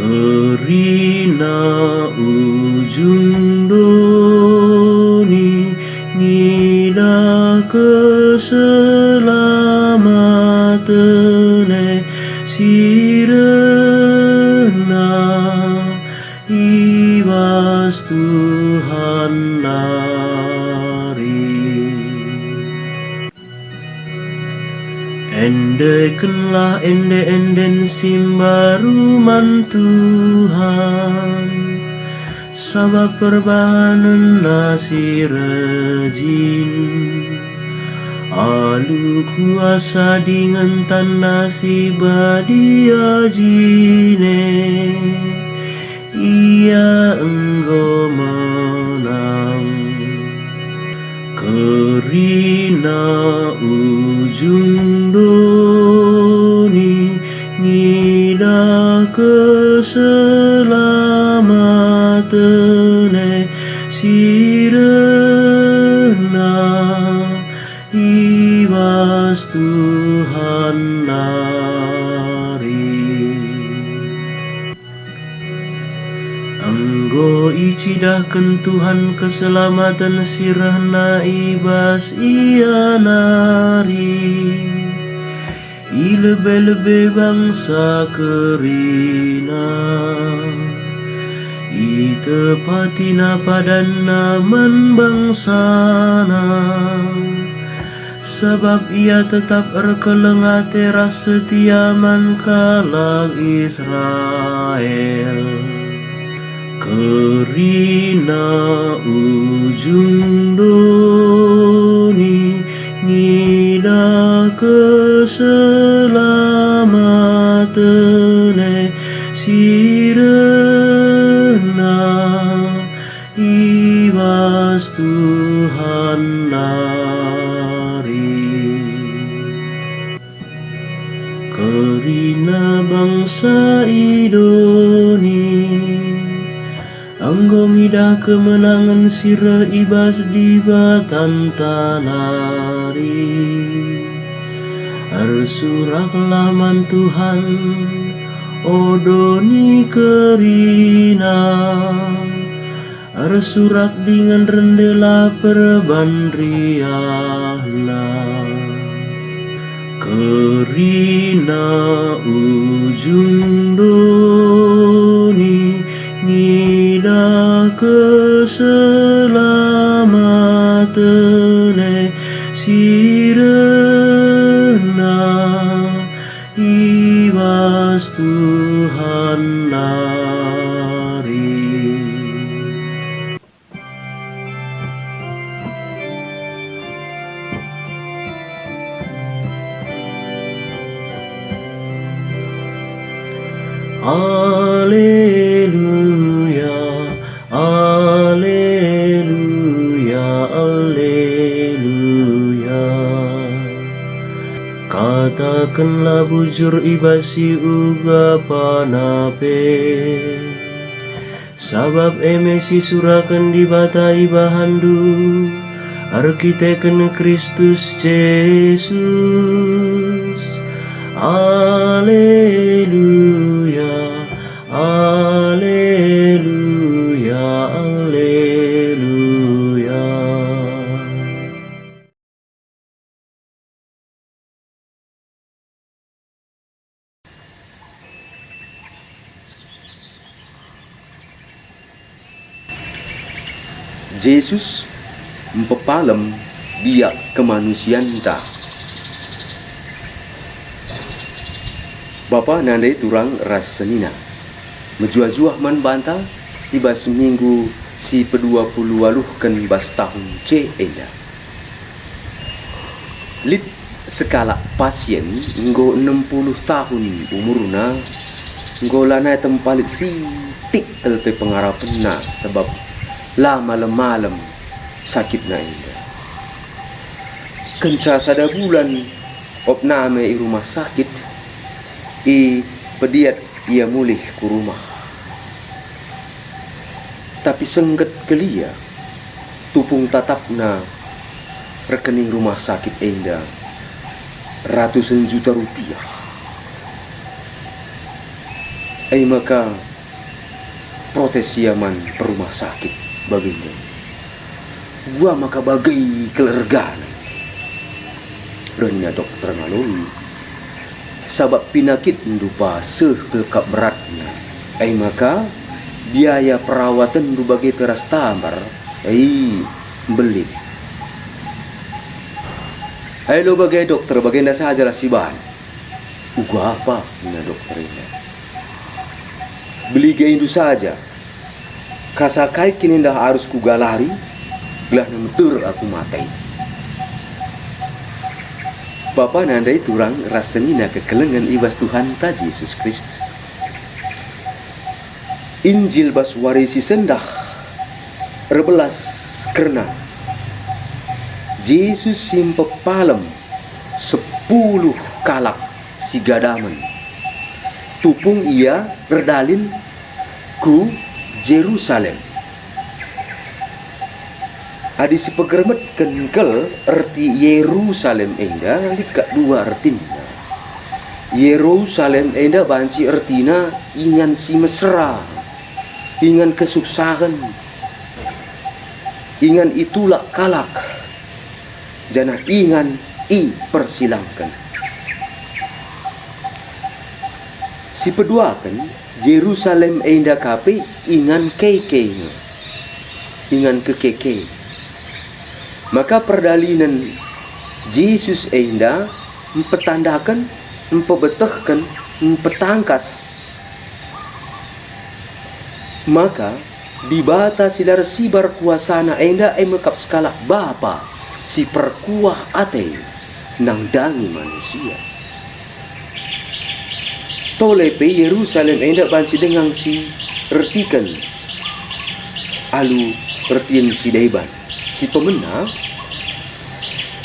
Kerina ujung doni nida keselamatan sirena iwas Tuhan nari. Endekenlah enden simbaruman Tuhan, sabab perbahanan nasi rejin. Alu kuasa dengan tanah si badia jine, ia engkau menang. Kerina ujung doni nida keselamatan sirena iwas Tuhan nari. Anggo icidahkan Tuhan keselamatan sirahna ibas ia nari. Ilebe-lebe bangsa kerina, itepatina padanna man bangsana, sebab ia tetap erkelengate ras setia man kalang Israel. Kerina ujung doni nida keselamatan sirena iwas Tuhan nari. Kerina bangsa idoni anggo ngidah kemenangan sira ibas di batan tanari. Arsuraklah man Tuhan odoni kerina, arsurak dengan rendela perbandriahna. Kerina ujung doni nida keselamatan sirena iwas Tuhan nari. Alleluia, alleluia, alleluia. Katakanlah bujur ibasi uga panape, sabab emesi surakan dibatai bahandu, arkiteken Kristus Yesus. Alleluia, alleluia, alleluia. Yesus mempepalem biak kemanusiaan ta. Bapa nandai turang ras senina menjuah-juah man bantal tiba seminggu si pe-20 ken bas tahun C enda. Lip skala pasien nggo 60 tahun umurna nggo lana tempalit sitik elpe pengarapenna sebab lah malam-malam sakit na enda. Kenca sada bulan opname i rumah sakit i pediat ia mulih ku rumah. Tapi sengget kelia tupung tatapna rekening rumah sakit enda ratusan juta rupiah. Maka protes siaman perumah sakit baginya. Gua maka bagai kelergaan. Renya dokter ngalui sabab pinakit dupa sekelkap beratnya. Maka biaya perawatan du bagai peras tambar belit. Lo bagai dokter bagai saja lah si ban. Gua apa dengan dokter ini? Beli gaya itu saja. Kasakai kini dah harus kugalari, belah nemtur aku matai. Bapa nandai turang rasenina kekelengan ibas Tuhan ta Yesus Kristus. Injil bas warisi sendah rebelas kerna Yesus simpe palem 10 kalak si gadamen. Tupung ia berdalin ku Jerusalem. Adi si pegermet kenkel erti Yerusalem enda lika dua artinya. Yerusalem enda banci ertina ingan si mesra, ingan kesuksahan, ingan itulah kalak, jana ingan persilangkan. Si peduakan Yerusalem enda kape ingan kekenya, ingan kekeke. Maka perdalinan Yesus enda mempetandakan, mempebetahkan, mempetangkas. Maka dibata silar sibar kuasana enda mekap skala bapa si perkuah ate nang dangi manusia. Tolepe Yerusalem enda bansi dengan si ertikan alu ertian si daiban. Si pemena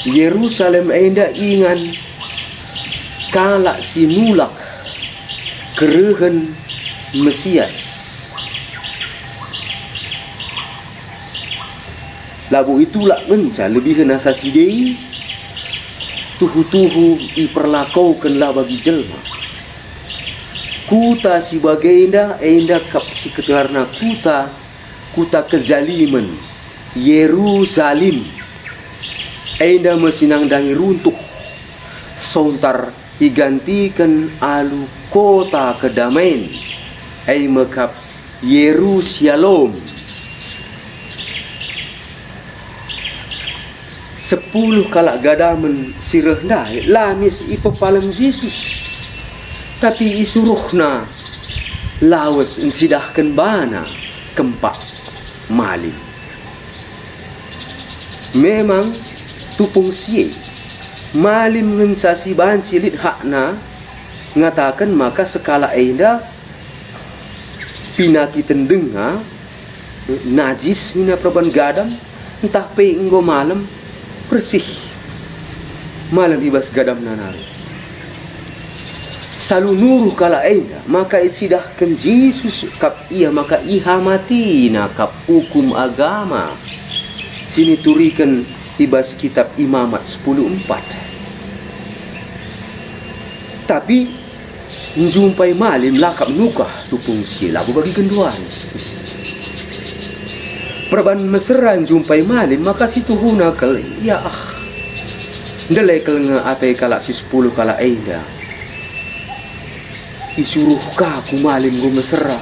Yerusalem enda ingan kalak si nulak kerehen Mesias. Labu itulah ngenca lebih kena sasidei tuhu-tuhu iperlakaukan lah bagi jelma. Kuta si bagenda enda kap si ketelarna kuta kezaliman Yerusalem enda mesinang dangi runtuh sontar digantikan alu kota kedamaian mekap Yerusalem 10 kalak gadamen sireh dai lamis ipepalem Yesus tapi isuruhna lawas encidahkan bana kempak maling. Memang tupung siye malim ngencasi bahan silit hakna ngatakan maka sekala enda pinaki tendenga najis nina perban gadam entah pe enggo malam bersih malam ibas gadam nanari salu nuru kala enda maka itsidahkan Yesus kap ia maka iha mati na kap hukum agama. Sini turikan ibas kitab Imamat 10:4. Tapi njumpai malim lakap nukah tupung sila bagi genduan. Perban mesra njumpai malim maka situ huna kel ya ndelai kel ngatai kalak si 10 kalak enda. Isuruh kaku malim go mesra.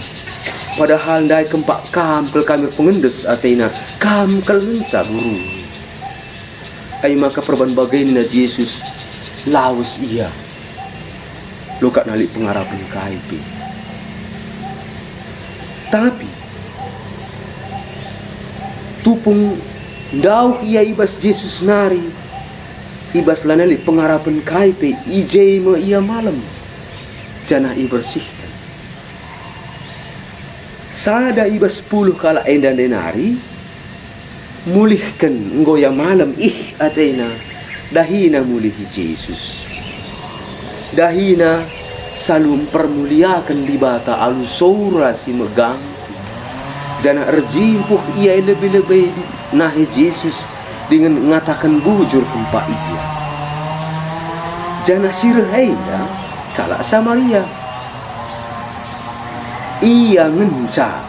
Padahal dai kempak kam kel kami pengendes atena kam kel ngensa guru. Maka perban bagaina Yesus laus ia. Lokat nalik pengarapan kaipi. Tapi tupung dauh ia ibas Yesus nari. Ibas lanalik pengarapan kaipi ije me ia malam. Jana i bersih. Sada ibas 10 kala endan denari mulihkan ngoya malam atena dahina mulihi Yesus dahina salum permuliakan di bata alusora si megang jana erjimpuh ia lebih-lebih nahi Yesus dengan mengatakan bujur kumpa ia jana sirah enda kala Samaria ia ngenca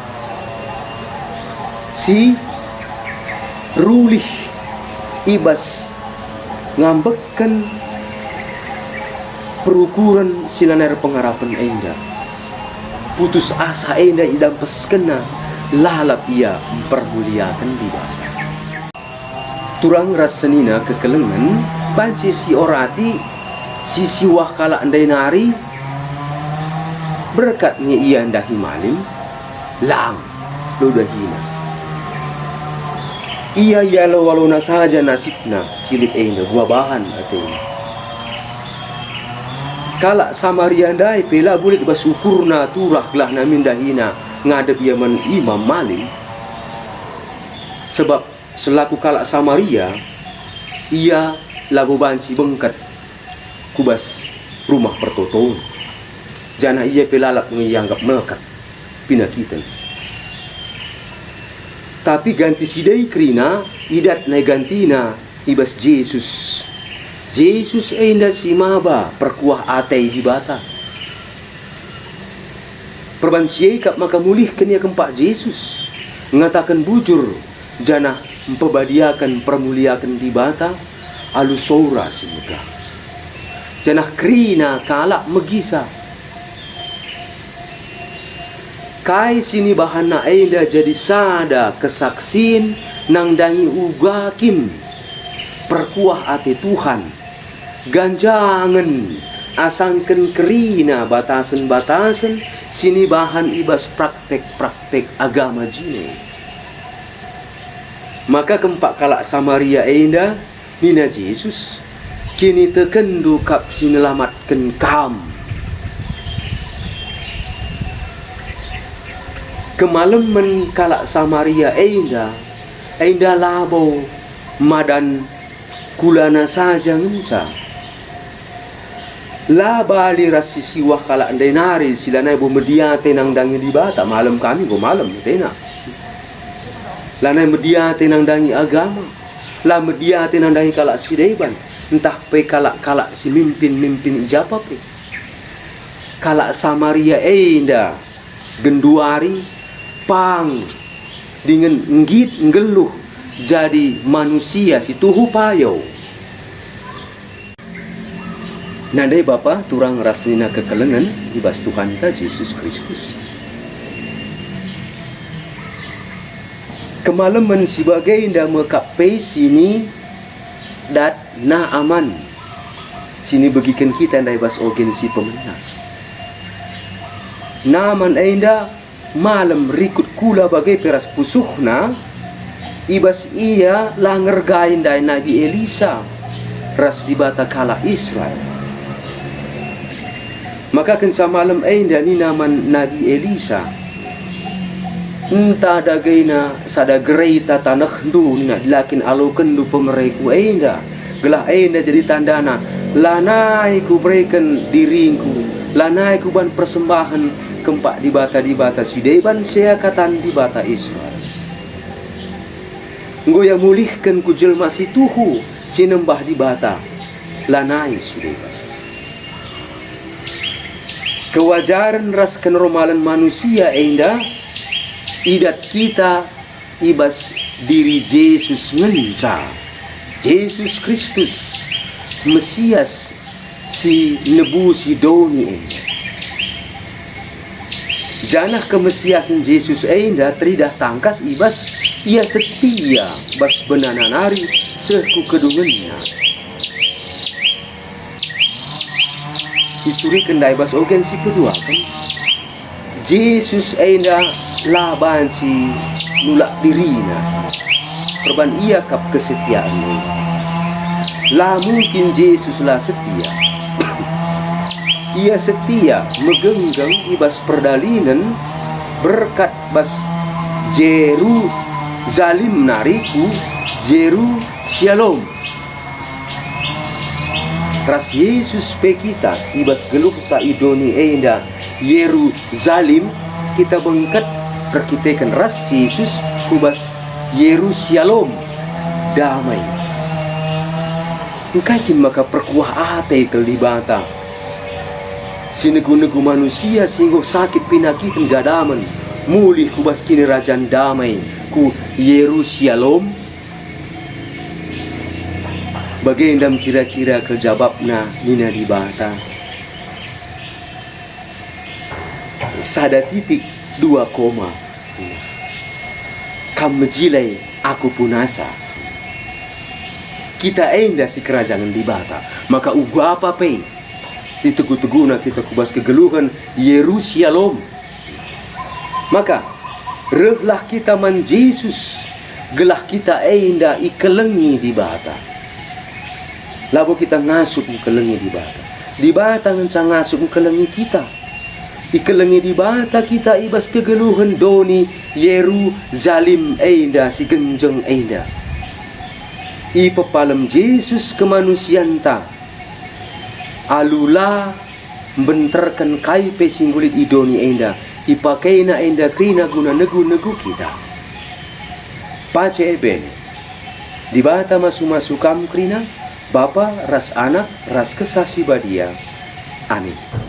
si rulih ibas ngambekkan perukuran silanar pengharapan enda. Putus asa enda idam peskena lalap ia mempermuliakan dibata. Turang rasenina kekelengan banci si orati si siwah kala andai nari berkatnya ia andahi malim lang lodahina. Ia yalo walona saja nasibna silit enda buah bahan atena. Kala Samaria andai pela bulit basukurna turah gelah namin dahina ngadep yaman imam malim. Sebab selaku kala Samaria ia lagu banci bengkat kubas rumah pertoton. Jana ia pelalap menganggap melekat pinakitan. Tapi ganti sidai krina idat na gantina ibas Yesus. Yesus enda si maba perkuah atei di bata. Perbansiai kap maka mulihkan ia kempak Yesus. Mengatakan bujur jana mempebadiakan permuliakan di bata alu saura si megah. Janah krina kalak megisa. Kai sini bahana enda jadi sada kesaksin nang dangi ugakin perkuah ate Tuhan. Ganjangan asangken kerina batasan-batasan sini bahan ibas praktek-praktek agama jine. Maka kempak kalak Samaria enda nina Yesus kini tekendu kap sinelamatkan kam. Kemalaman kalak Samaria enda labo madan kulana saja ngunca. La bali rasi siwah kalak andai nari silana ibu media tenang dangi di bata malam kami go malam tena. Lana media tenang dangi agama. La media tenang dangi kalak sidaiban. Entah pe kalak si mimpin ijapa pe. Kalak Samaria enda genduari pang dengan nggit ngeluh jadi manusia si tuhu payau. Nandai Bapa turang rasina kekelengan ibas Tuhan kita Yesus Kristus. Kemalaman sebagai nda mekape sini dat na aman. Sini bagikan kita ndai bas ogen si pemenang. Naman enda malam rikut kula bagai peras pusuhna ibas ia langergain dai Nabi Elisa ras di bata kala Israel. Maka kensa malam enda ni naman Nabi Elisa entah dagaina sada gereita tanah du na dilakin alokan du pemereku enda gelah enda jadi tandana lanai ku berikan diringku lanai ku ban persembahan kempak di bata sideban seakatan di bata Israel. Ngoya mulihkan ku jelma si tuhu sinembah di bata lanai sideban. Kewajaran ras kenormalan manusia enda idat kita ibas diri Yesus ngenca. Yesus Kristus Mesias si nebusi doni enda. Janah kemesiasan Yesus enda tridah tangkas ibas ia setia bas benananari seku kedungannya. Ituri kendai bas ogen si kedua kan Yesus enda labanci nulak dirina perban ia kap kesetiaannya. La mungkin Yesus lah setia. Ia setia megenggam ibas perdalinan berkat bas Jeru zalim nariku Jeru shalom. Ras Yesus pe kita ibas geluh ta idoni enda Yerusalem kita bengket perkitekan ras Yesus kubas Yerusalem damai. Engkaikin maka perkuah ate kelibata sinegu-negu manusia singgo sakit penyakit gadaman mulih ku bas kini rajan damai ku Yerusalem. Bagendam kira-kira kejababna nina di bata. Sada titik 2 koma. Kam mejilai aku punasa. Kita enda si kerajaan di bata. Maka uga apa pe? Ditegu-teguna kita kubas kegeluhan Yerusalem. Maka rehlah kita man Yesus. Gelah kita enda ikelengi di bata. Labo kita ngasup ikelengi di bata. Di bata ngencang ngasup ikelengi kita. Ikelengi di bata kita ibas kegeluhan doni Yerusalem enda si genjeng enda. Ipepalem Yesus kemanusianta. Alula benterkan kai pesinggulit idoni enda. Ipakai na enda krina guna negu-negu kita. Pace eben. Di bata masu-masu kam krina. Bapa ras anak ras kesasi badia. Amin.